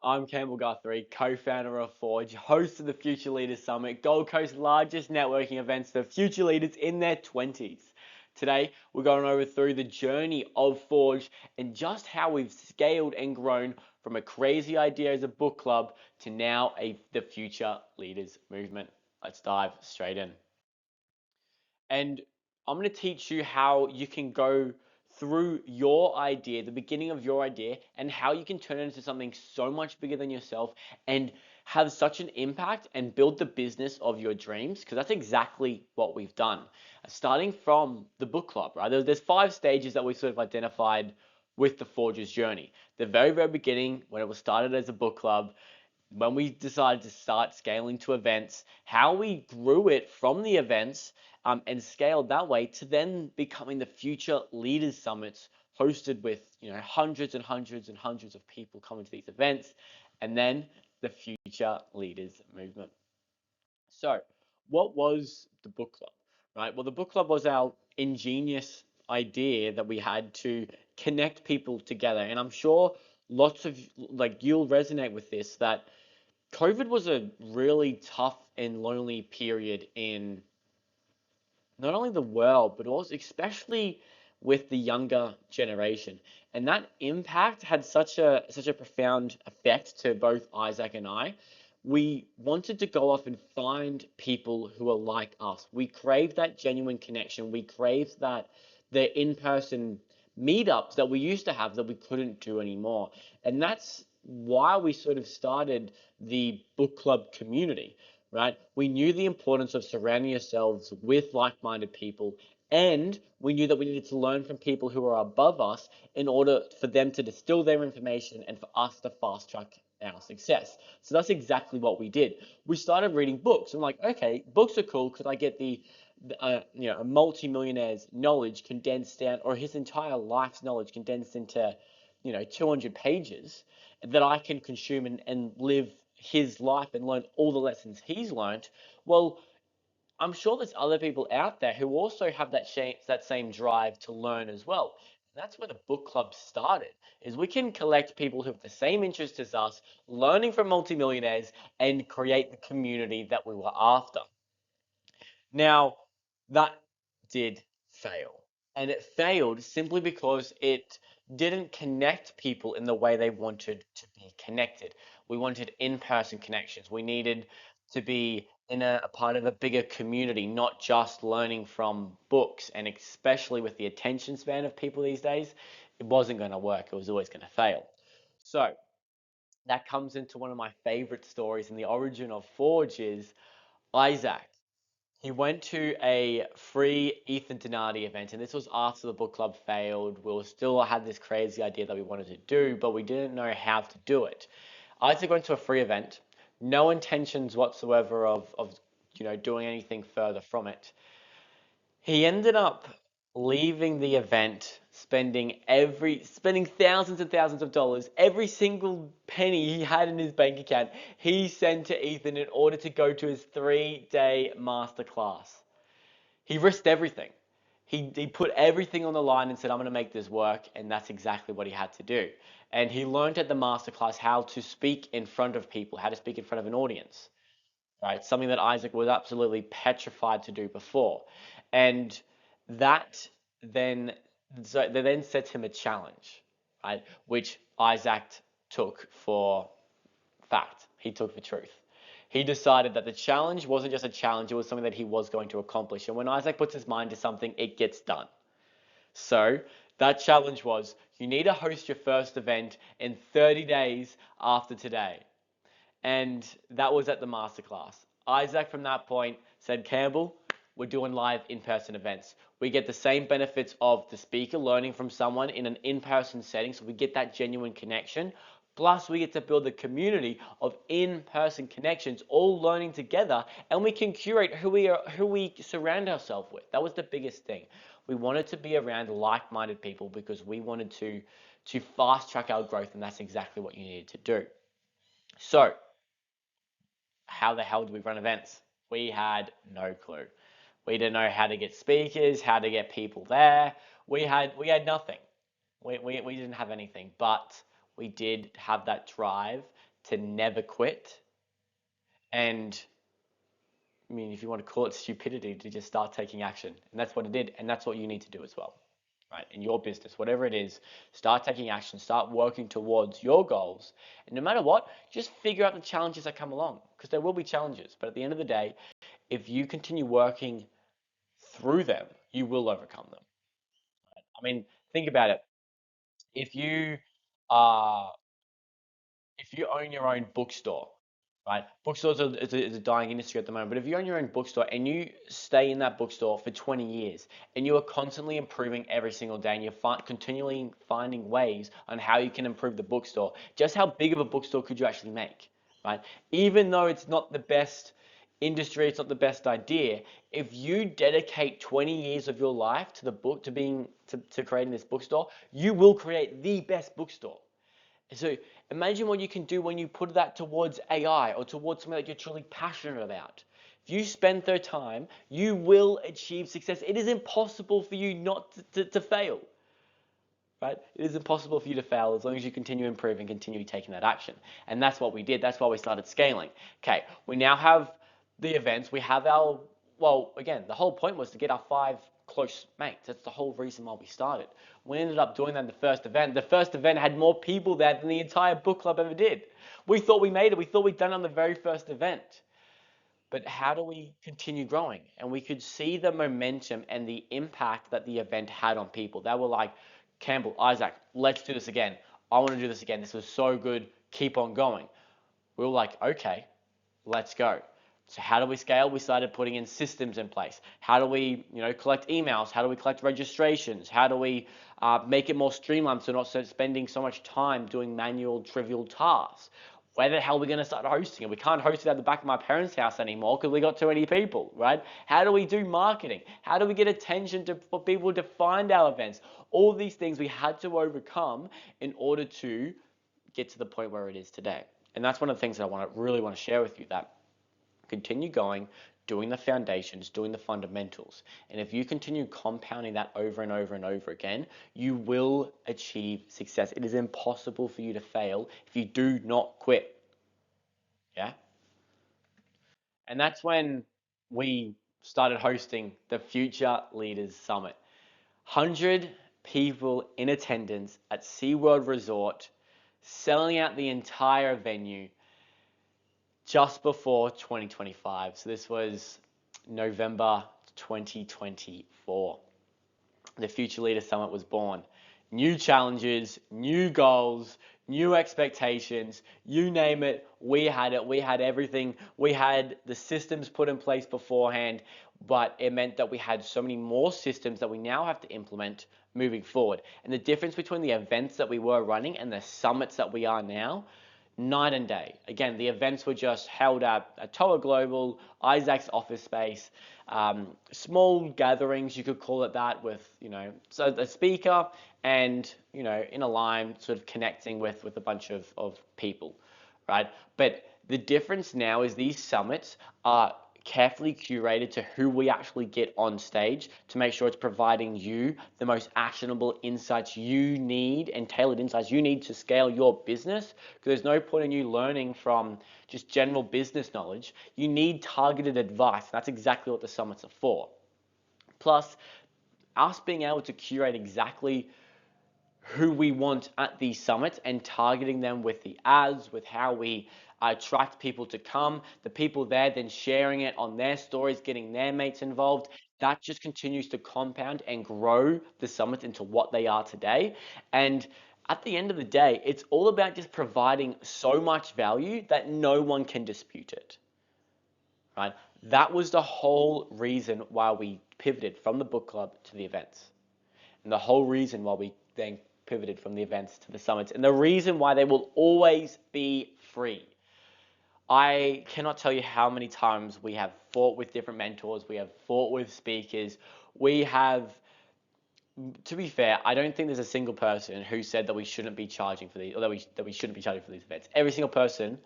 I'm Campbell Guthrie, co-founder of Forge, host of the Future Leaders Summit, Gold Coast's largest networking events for future leaders in their 20s. Today, we're going over through the journey of Forge and just how we've scaled and grown from a crazy idea as a book club to now the Future Leaders movement. Let's dive straight in. And I'm going to teach you how you can go through your idea, the beginning of your idea, and how you can turn it into something so much bigger than yourself and have such an impact and build the business of your dreams. Because that's exactly what we've done. Starting from the book club, right? There's 5 stages that we sort of identified with the Forger's journey. The very, very beginning, when it was started as a book club, when we decided to start scaling to events, how we grew it from the events and scaled that way to then becoming the Future Leaders Summits hosted with hundreds and hundreds and hundreds of people coming to these events, and then the Future Leaders Movement. So, what was the book club, right? Well, the book club was our ingenious idea that we had to connect people together. And I'm sure lots of you'll resonate with this that COVID was a really tough and lonely period in not only the world, but also especially with the younger generation. And that impact had such a profound effect to both Isaac and I. We wanted to go off and find people who are like us. We craved that genuine connection. We craved that the in-person meetups that we used to have that we couldn't do anymore. And that's why we sort of started the book club community, right? We knew the importance of surrounding yourselves with like-minded people, and we knew that we needed to learn from people who are above us in order for them to distill their information and for us to fast track our success. So that's exactly what we did. We started reading books. I'm like, okay, books are cool because I get a multi-millionaire's knowledge condensed down, or his entire life's knowledge condensed into 200 pages that I can consume and live his life and learn all the lessons he's learned. Well, I'm sure there's other people out there who also have that same drive to learn as well. That's where the book club started, is we can collect people who have the same interests as us, learning from multimillionaires, and create the community that we were after. Now, that did fail. And it failed simply because it didn't connect people in the way they wanted to be connected. We wanted in-person connections. We needed to be in a part of a bigger community, not just learning from books. And especially with the attention span of people these days, it wasn't going to work. It was always going to fail. So that comes into one of my favorite stories in the origin of Forge is Isaac. He went to a free Ethan Donati event, and this was after the book club failed. We still had this crazy idea that we wanted to do, but we didn't know how to do it. Isaac went to a free event, no intentions whatsoever of doing anything further from it. He ended up leaving the event, spending thousands and thousands of dollars, every single penny he had in his bank account, he sent to Ethan in order to go to his 3-day masterclass. He risked everything. He put everything on the line and said, I'm going to make this work. And that's exactly what he had to do. And he learned at the masterclass how to speak in front of people, how to speak in front of an audience, right? Something that Isaac was absolutely petrified to do before. And that then, so they then set him a challenge, right? Which Isaac took for fact. He took for truth. He decided that the challenge wasn't just a challenge, it was something that he was going to accomplish. And when Isaac puts his mind to something, it gets done. So that challenge was you need to host your first event in 30 days after today. And that was at the masterclass. Isaac, from that point, said, Campbell, we're doing live in-person events. We get the same benefits of the speaker learning from someone in an in-person setting, so we get that genuine connection. Plus, we get to build a community of in-person connections, all learning together, and we can curate who we surround ourselves with. That was the biggest thing. We wanted to be around like-minded people because we wanted to fast track our growth, and that's exactly what you needed to do. So, how the hell do we run events? We had no clue. We didn't know how to get speakers, how to get people there. We had nothing. We didn't have anything, but we did have that drive to never quit. And I mean, if you want to call it stupidity, to just start taking action. And that's what it did. And that's what you need to do as well, right? In your business, whatever it is, start taking action, start working towards your goals. And no matter what, just figure out the challenges that come along, because there will be challenges. But at the end of the day, if you continue working through them, you will overcome them. I mean, think about it. If you are if you own your own bookstore, right? Bookstores is a dying industry at the moment, but if you own your own bookstore and you stay in that bookstore for 20 years and you are constantly improving every single day and you're continually finding ways on how you can improve the bookstore, just how big of a bookstore could you actually make, right? Even though it's not the best industry, it's not the best idea, if you dedicate 20 years of your life to the book, to creating this bookstore, you will create the best bookstore. So imagine what you can do when you put that towards AI or towards something that you're truly passionate about. If you spend their time, you will achieve success. It is impossible for you not to fail, right? It is impossible for you to fail as long as you continue improving, continue taking that action. And that's what we did. That's why we started scaling. Okay, we now have the events. We have our, well, again, the whole point was to get our 5 close mates. That's the whole reason why we started. We ended up doing that in the first event. The first event had more people there than the entire book club ever did. We thought we made it. We thought we'd done it on the very first event. But how do we continue growing? And we could see the momentum and the impact that the event had on people. They were like, Campbell, Isaac, let's do this again. I want to do this again. This was so good. Keep on going. We were like, okay, let's go. So how do we scale? We started putting in systems in place. How do we, collect emails? How do we collect registrations? How do we make it more streamlined so not spending so much time doing manual, trivial tasks? Where the hell are we going to start hosting it? We can't host it at the back of my parents' house anymore because we got too many people, right? How do we do marketing? How do we get attention for people to find our events? All these things we had to overcome in order to get to the point where it is today. And that's one of the things that I really want to share with you, that continue going, doing the foundations, doing the fundamentals. And if you continue compounding that over and over and over again, you will achieve success. It is impossible for you to fail if you do not quit. Yeah? And that's when we started hosting the Future Leaders Summit. 100 people in attendance at SeaWorld Resort, selling out the entire venue just before 2025. So this was November 2024. The Future Leader Summit was born. New challenges, new goals, new expectations, you name it, we had it. We had everything. We had the systems put in place beforehand, but it meant that we had so many more systems that we now have to implement moving forward. And the difference between the events that we were running and the summits that we are now, night and day. Again, the events were just held at Toa Global, Isaac's office space, small gatherings, you could call it that, with, so the speaker and, in a line, sort of connecting with a bunch of people, right? But the difference now is these summits are carefully curated to who we actually get on stage to make sure it's providing you the most actionable insights you need and tailored insights you need to scale your business. Because there's no point in you learning from just general business knowledge. You need targeted advice. That's exactly what the summits are for. Plus, us being able to curate exactly who we want at these summits and targeting them with the ads, with how we attract people to come, the people there then sharing it on their stories, getting their mates involved. That just continues to compound and grow the summits into what they are today. And at the end of the day, it's all about just providing so much value that no one can dispute it, right? That was the whole reason why we pivoted from the book club to the events. And the whole reason why we then pivoted from the events to the summits. And the reason why they will always be free. I cannot tell you how many times we have fought with different mentors, we have fought with speakers, we have, to be fair, I don't think there's a single person who said that we shouldn't be charging for these, or that we shouldn't be charging for these events. Every single person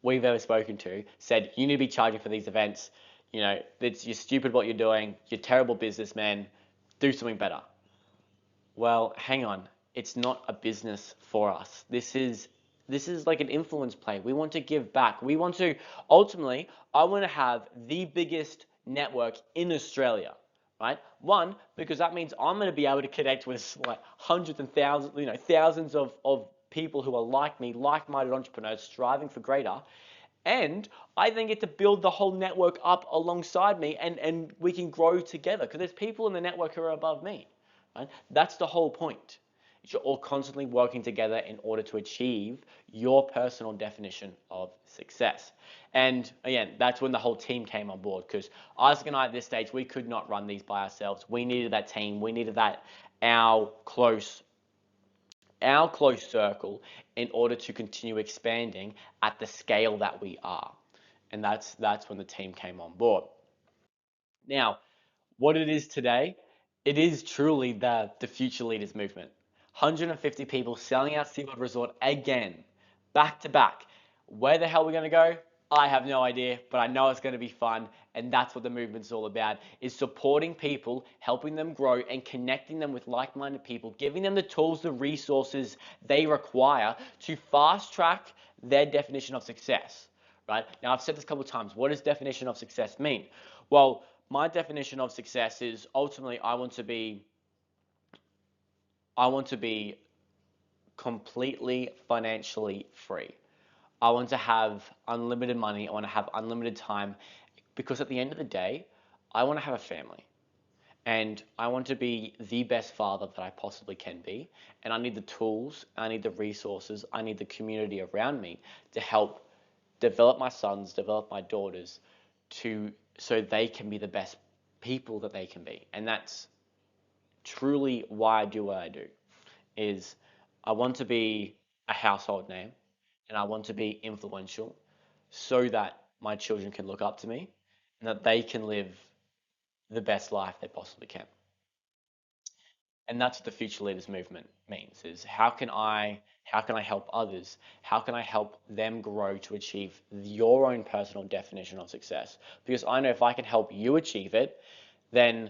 we've ever spoken to said, you need to be charging for these events, you're stupid what you're doing, you're terrible businessmen, do something better. Well, hang on, it's not a business for us. This is this is like an influence play. We want to give back. We want to, ultimately, I want to have the biggest network in Australia, right? One, because that means I'm going to be able to connect with like hundreds and thousands, thousands of people who are like me, like-minded entrepreneurs striving for greater. And I then get to build the whole network up alongside me, and we can grow together because there's people in the network who are above me, right? That's the whole point. You're all constantly working together in order to achieve your personal definition of success. And again, that's when the whole team came on board, because Isaac and I at this stage, we could not run these by ourselves. We needed that team. We needed that our close circle in order to continue expanding at the scale that we are. And that's when the team came on board. Now, what it is today, it is truly the Future Leaders movement. 150 people selling out SeaWorld Resort again, back to back. Where the hell are we going to go? I have no idea, but I know it's going to be fun, and that's what the movement's all about, is supporting people, helping them grow, and connecting them with like-minded people, giving them the tools, the resources they require to fast-track their definition of success, right? Now, I've said this a couple of times. What does definition of success mean? Well, my definition of success is ultimately I want to be completely financially free. I want to have unlimited money. I want to have unlimited time, because at the end of the day, I want to have a family, and I want to be the best father that I possibly can be. And I need the tools, I need the resources, I need the community around me to help develop my sons, develop my daughters, so they can be the best people that they can be. And that's truly why I do what I do. Is I want to be a household name, and I want to be influential so that my children can look up to me and that they can live the best life they possibly can. And that's what the Future Leaders movement means, is how can I help others? How can I help them grow to achieve your own personal definition of success? Because I know if I can help you achieve it, then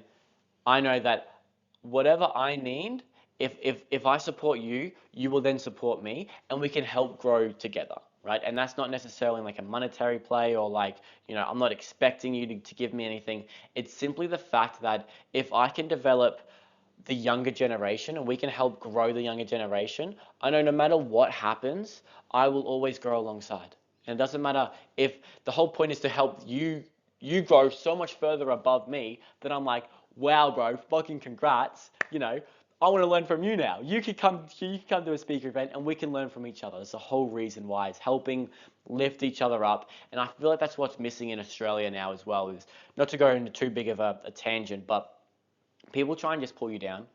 I know that whatever I need, if I support you, you will then support me, and we can help grow together, right? And that's not necessarily like a monetary play, or like, I'm not expecting you to give me anything. It's simply the fact that if I can develop the younger generation and we can help grow the younger generation, I know no matter what happens, I will always grow alongside. And it doesn't matter if the whole point is to help you grow so much further above me that I'm like, wow, bro, fucking congrats. I want to learn from you now. You can come to a speaker event and we can learn from each other. That's the whole reason why, it's helping lift each other up. And I feel like that's what's missing in Australia now as well, is not to go into too big of a tangent, but people try and just pull you down.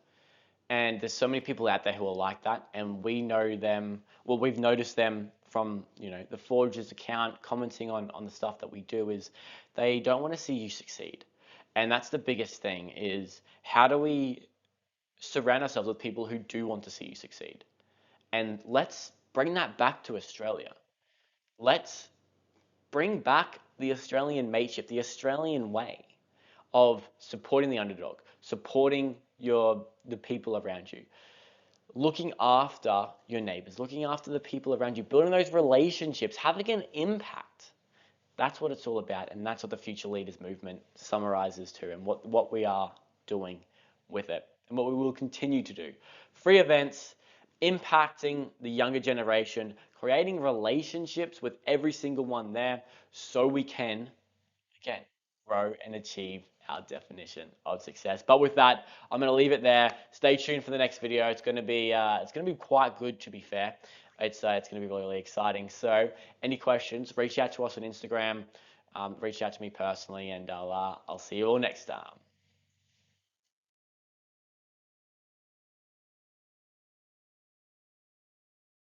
And there's so many people out there who are like that, and we know them. Well, we've noticed them from the Forge's account, commenting on the stuff that we do, is they don't want to see you succeed. And that's the biggest thing, is how do we surround ourselves with people who do want to see you succeed? And let's bring that back to Australia. Let's bring back the Australian mateship, the Australian way of supporting the underdog, supporting the people around you, looking after your neighbors, looking after the people around you, building those relationships, having an impact. That's what it's all about, and that's what the Future Leaders movement summarizes to, and what we are doing with it, and what we will continue to do. Free events, impacting the younger generation, creating relationships with every single one there, so we can, again, grow and achieve our definition of success. But with that, I'm going to leave it there. Stay tuned for the next video. It's going to be quite good, to be fair. It's going to be really, really exciting. So any questions, reach out to us on Instagram, reach out to me personally, and I'll see you all next time.